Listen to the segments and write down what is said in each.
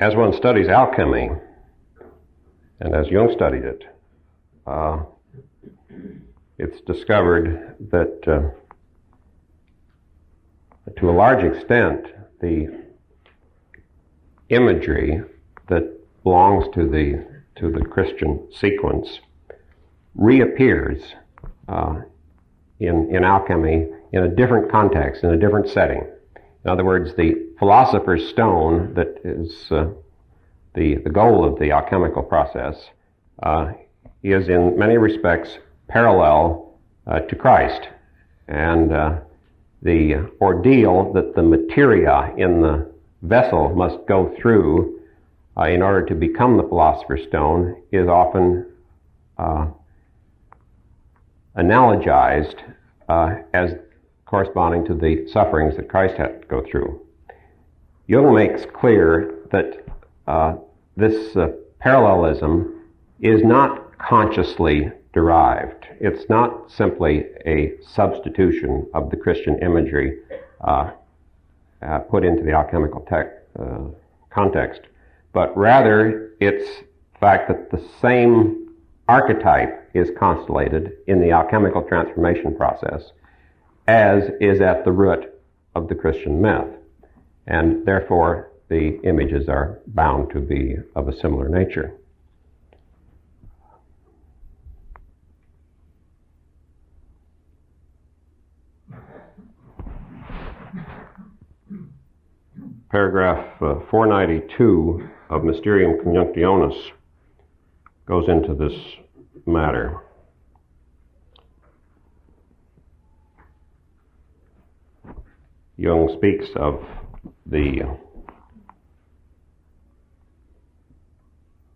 as one studies alchemy, and as Jung studied it, it's discovered that to a large extent the imagery that belongs to the Christian sequence reappears in alchemy in a different context, in a different setting. In other words, the philosopher's stone that is the goal of the alchemical process is in many respects parallel to Christ. And the ordeal that the materia in the vessel must go through in order to become the philosopher's stone is often analogized as corresponding to the sufferings that Christ had to go through. Jung makes clear that this parallelism is not consciously derived. It's not simply a substitution of the Christian imagery put into the alchemical context, but rather it's the fact that the same archetype is constellated in the alchemical transformation process as is at the root of the Christian myth, and therefore the images are bound to be of a similar nature. Paragraph 492 of Mysterium Conjunctionis goes into this matter. Jung speaks of the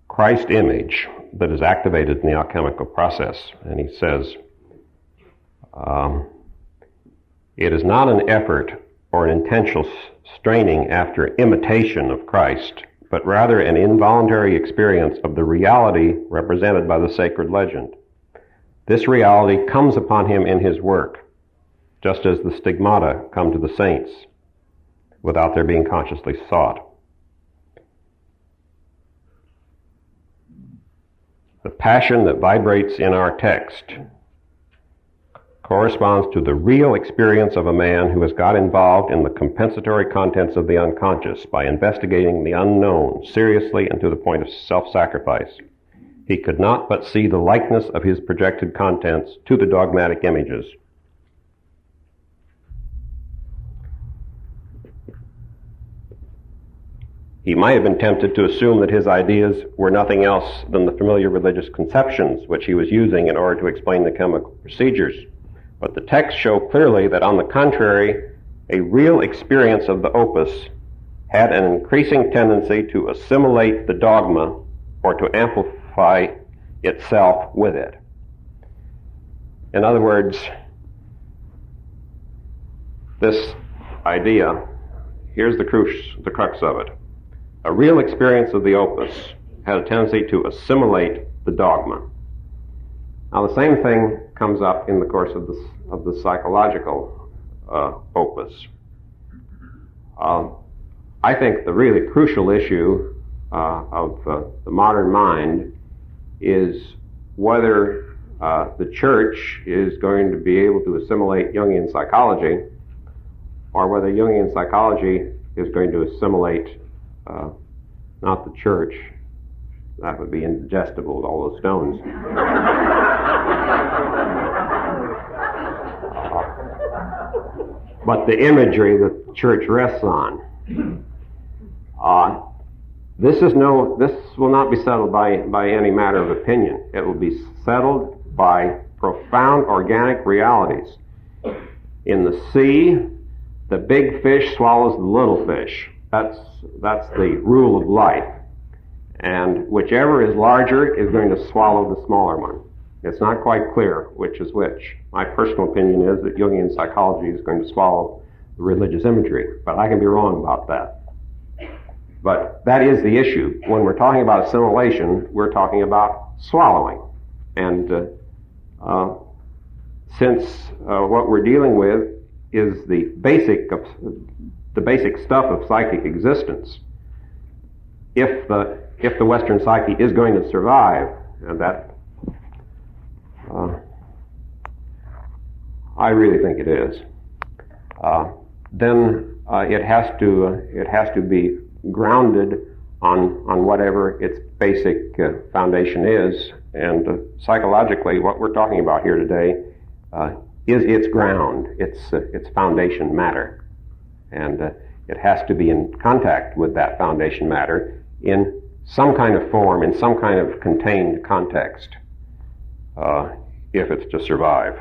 Christ image that is activated in the alchemical process, and he says, it is not an effort or an intentional straining after imitation of Christ, but rather an involuntary experience of the reality represented by the sacred legend. This reality comes upon him in his work, just as the stigmata come to the saints, without their being consciously sought. The passion that vibrates in our text corresponds to the real experience of a man who has got involved in the compensatory contents of the unconscious by investigating the unknown seriously and to the point of self-sacrifice. He could not but see the likeness of his projected contents to the dogmatic images. He might have been tempted to assume that his ideas were nothing else than the familiar religious conceptions which he was using in order to explain the chemical procedures. But the texts show clearly that, on the contrary, a real experience of the opus had an increasing tendency to assimilate the dogma or to amplify itself with it. In other words, this idea, here's the crux of it. A real experience of the opus had a tendency to assimilate the dogma. Now, the same thing comes up in the course of the psychological opus. I think the really crucial issue of the modern mind is whether the church is going to be able to assimilate Jungian psychology, or whether Jungian psychology is going to assimilate not the church. That would be indigestible with all those stones. But the imagery that the church rests on. This will not be settled by any matter of opinion. It will be settled by profound organic realities. In the sea, the big fish swallows the little fish. That's the rule of life. And whichever is larger is going to swallow the smaller one. It's not quite clear which is which. My personal opinion is that Jungian psychology is going to swallow the religious imagery, but I can be wrong about that. But that is the issue. When we're talking about assimilation, we're talking about swallowing. And since what we're dealing with is the basic stuff of psychic existence, if the Western psyche is going to survive, and that I really think it is, then it has to be grounded on whatever its basic foundation is, and psychologically, what we're talking about here today is its ground, its foundation matter, and it has to be in contact with that foundation matter in some kind of form, in some kind of contained context, if it's to survive.